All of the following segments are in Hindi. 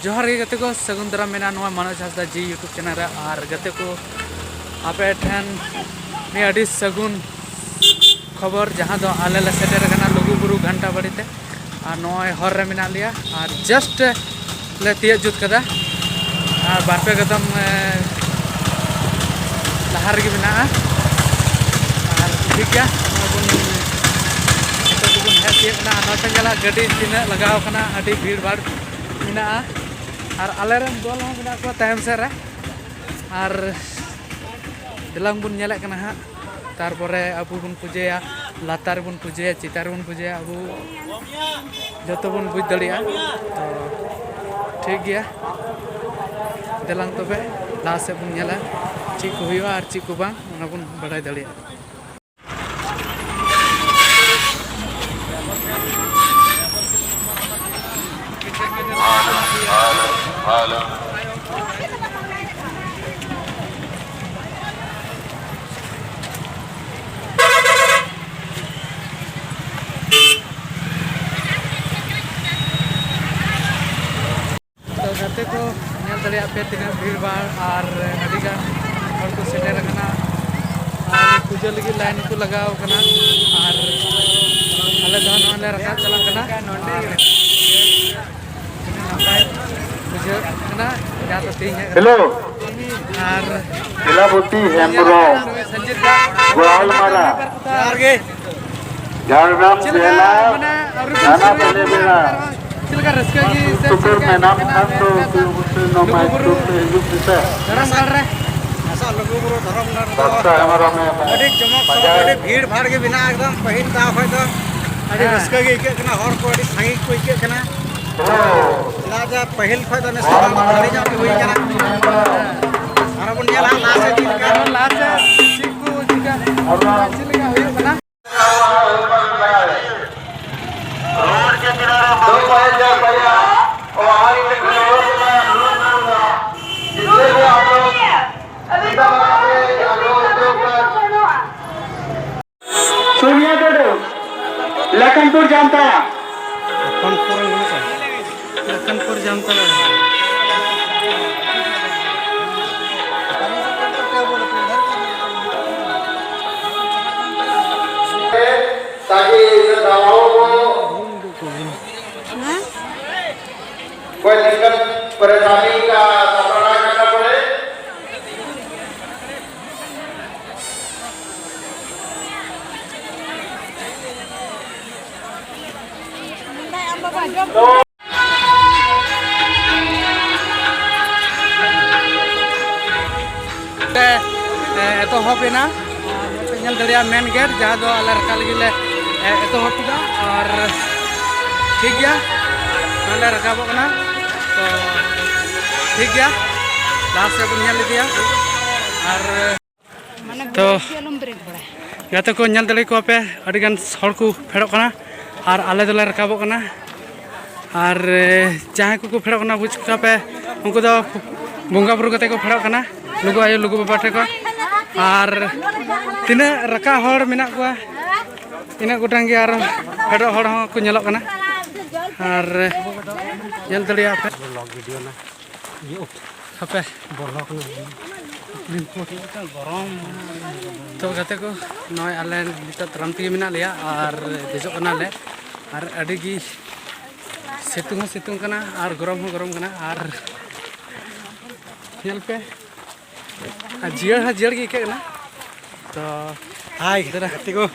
जोहार गे गते को सगुन दाराम मेना नोआ मनोज हांसदा जी यूट्यूब चैनल रे और गते को आपे ठेन ने अडी सगुन खबर जहाँ दो आले ले सेटर कना लुगुबुरु घंटा बड़ीते और नोय हर रे मेना लिया और जस्ट ले तिया जुत कदा और बारपे कदम लहार गे मेना और ठीक गया बुन हे तिया कना नोते गला गाड़ी तिना लगाव कना अडी भीड़ भाड़ मेना और आलेरन दल हों मेना को तायम से रे और दिलांग बुन नेले कना हा तारपरे अबु बुन पूजेया लातार बुन पूजेया चितार बुन पूजेया अबु जतो बुन बुझ दड़िया तो ठीक गया दिलांग तबे लास्ट से बुन नेला ची को हुआ और ची को बांग ओना बुन बड़ाय दड़िया गते को नेल दड़िया पे तीना भीड़ भाड़ और अडिगान हर को सेटर कना और पूजा लगी लाइन को लगाव कना और आले दो नले रखा चला कना नोंडे नपाय पूजा कना या तो तीन है हेलो और इलाबुती हेम्ब्रो संजीत दा गोल मारा आगे झारग्राम जिला थाना पहले मेरा चिलका रस्का की सुपर में नाम खान तो नो माइक तो युग दिशा धर्म कर रहे ऐसा लघुबुरु धर्म बच्चा हमारा में अड़ी चमक सब अड़ी भीड़ भाड़ के बिना एकदम पहिल दाव है तो अड़ी रस्का के इके कना हर को अड़ी सांगी को इके कना लाजा पहिल खय तो ने सब गाड़ी जा के हुई कना अरे बुन नेला लासे दिन का लास्ट चिकू चिका चिलका हुई बना रोड के किनारे दो पाए जा भैया और आगे में रोड का जिससे भी आप लोग सुनिए तो लखनपुर जानता लखनपुर जानता ताकि दवाओं को कोई दिक्कत परेशानी का सामना ना करना पड़े। तो होना नल दड़िया मेन गेट जहाँ दो आले रखा लगी ले तो होगा और ठीक गया नले रकाब करना तो ठीक गया लास्ट से बुनिया ले दिया और तो गते को नल दड़े को पे अडिगान हर को फेड़ो करना और आले दोले रकाब करना और जहाँ को फेड़ो करना बुझ का पे उनको तो बंगा बुरु कते को फेड़ो करना लुगु आयो लुगु बाबा ठे को और तीना रका हर मेना को ina गोटांग गे और फेड़ो हर हों को नेलो कना और नेल दड़िया पे ब्लॉग वीडियो ना हपे ब्लॉग ना गरम तो गते को नय आले नित तरामती मेना लिया और देजो कना ले और अडी गी सितुंग कना और गरम कना और नेल पे जियर गे के ना तो हाय गते को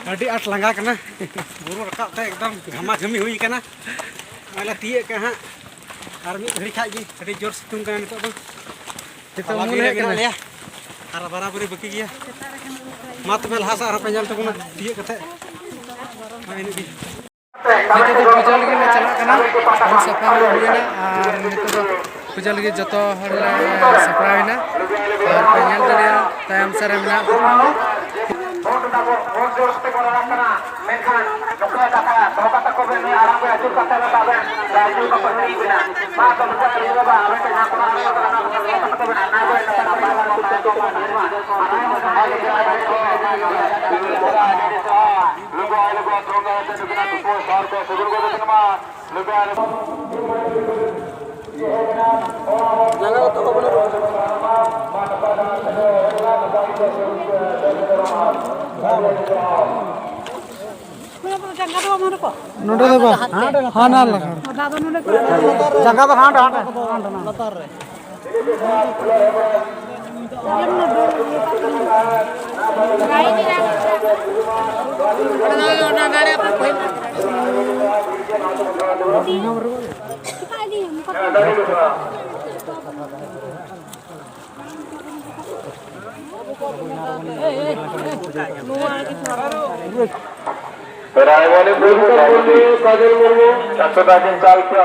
अड़ी आट लंगा कना बुरु रकाब ते एकदम घमा घमी हुई कना आला तिए के हां और मी घड़ी खाई गी अड़ी जोर सितुंग कना नितो दो तो मूल है कना लिया और बराबरी बकी गया मत बेल हासा और पेंजल तो कोना तिए कते आइने गी नितो तो पूजा लगे ले चला कना हम सफा हुईना और नितो तो पूजा लगे जतो हर ले सप्राइना और पेंजल दलिया तायम सरे मेना वोट दाबो वोट जोर से को रखना मेखान नोका कथा दो कथा को में आराम से अचूक कथा बतावे राजू का पत्नी बिना मां तो मुझे करिए बाबा हमें तो ना करना तो बिना ना कोई ना पाए तो निर्मा आराम से नोडे दे बा हां ना लगा जगह तो हां हां लतार रे रायवाले काजल मुर्मू 100 चाल पे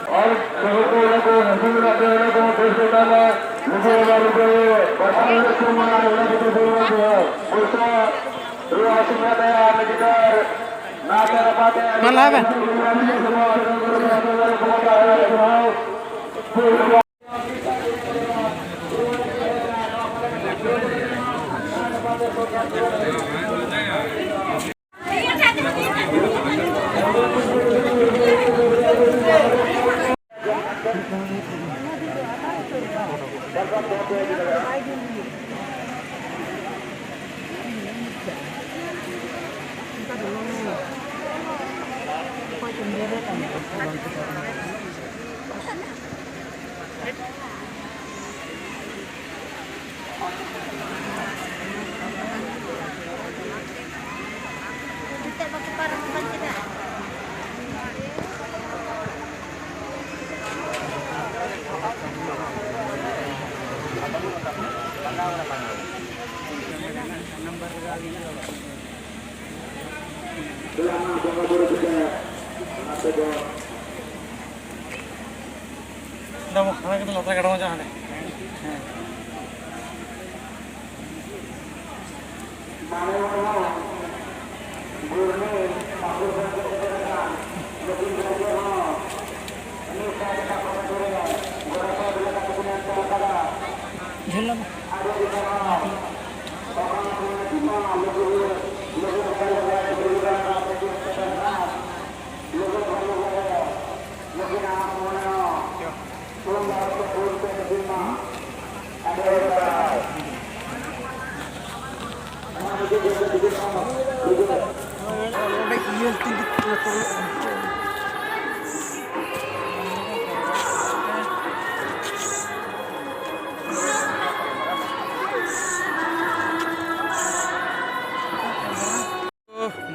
और mana ben dah mau karena kita latar kadang macam mana?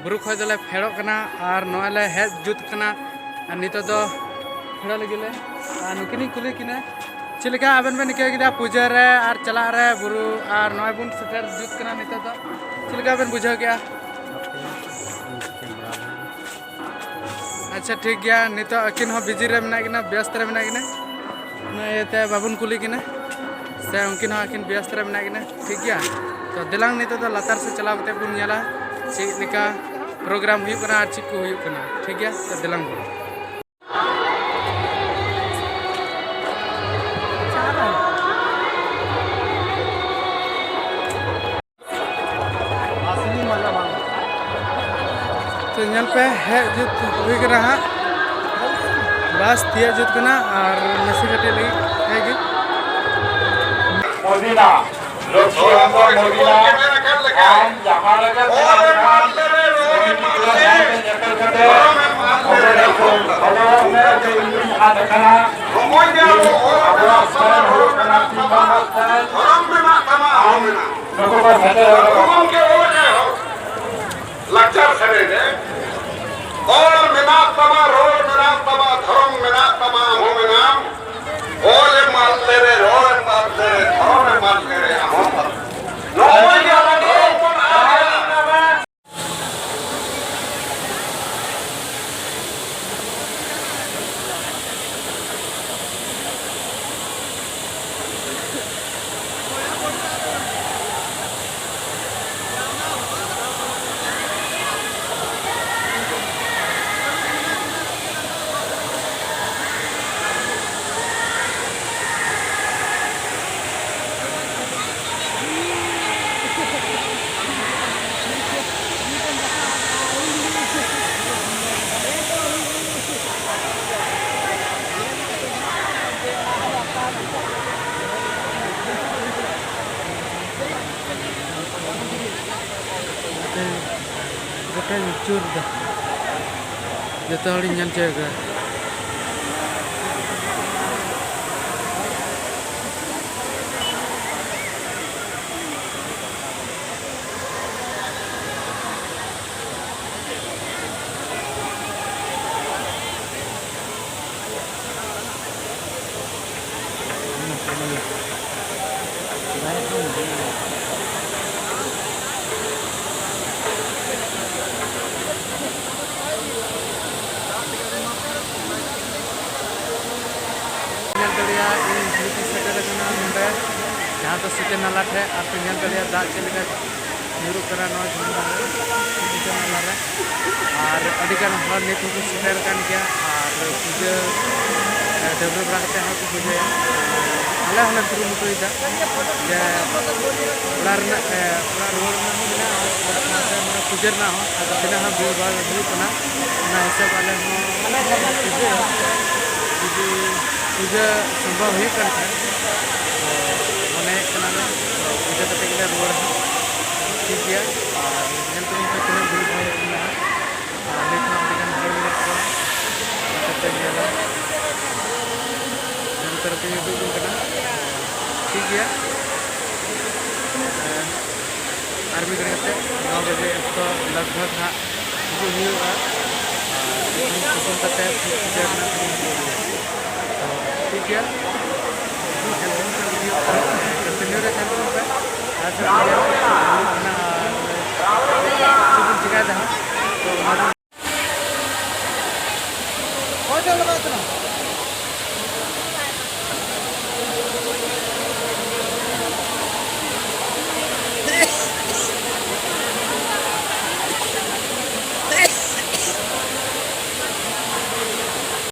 बुरु खज ले फेड़ो कना और नले हेज जुत कना नित दो फेड़ा लगे नुकिन कुली किने चिलका आबेन बे निके गिदा पूजा रे और चला रे बुरु और नय बुन सेटर जुत कना नित दो चिलका बेन बुझा गया अच्छा ठीक गया नित अकिन हो बिजी रे मेना किना व्यस्त रे मेना किना नयते बाबुन कुली किना से उनकिन हो अकिन व्यस्त रे मेना किना ठीक गया तो दिलांग नित दो लतार से चला बते बुन नेला चिका प्रोग्राम हुई कना चिक को हुई कना ठीक है तो दिलांग बोलो तो नल पे है जुत हुई कना हां बस तिया जुत कना और नसी कटे लगी है कि मोदीना लोग मोदीना हम जहां लगे लक्षर सरे और मिना तमा रोल मिना तमा धर्म मिना तमा हो मिना ओले माल तेरे रोल माल तेरे धर्म माल तेरे हम ᱞᱟᱴᱷᱮ ᱡᱩᱨ ᱫᱟ ᱡᱚᱛᱚ ᱦᱚᱲᱤᱧ ᱧᱮᱞ ᱪᱚᱭ ᱠᱚᱣᱟ nyal daria ini hidup secara dengan mudah jahatan suci nalar है आप nyal daria दाग चलेगा nyuruh karena jumlah suci nalar है और अधिकांश हर नेता को सेटर kan क्या और पूजा डेवलप रखते हैं तो पूजा अलग अलग शुरू मुझे इधर या उड़ारना उड़ारना हो ना और पूजा ना हो अगर बिना हम भीड़ भाड़ नहीं करना ना ऐसे वाले हो पूजा संभव हुई कर मने पूजा करते के लिए रुआ ठीक है और तीन तीन भीड़ भाड़ लेकिन ठीक है आर्मी करते 9 बजे तो लगभग हाँ हुआ ठीक है कंटिन्यू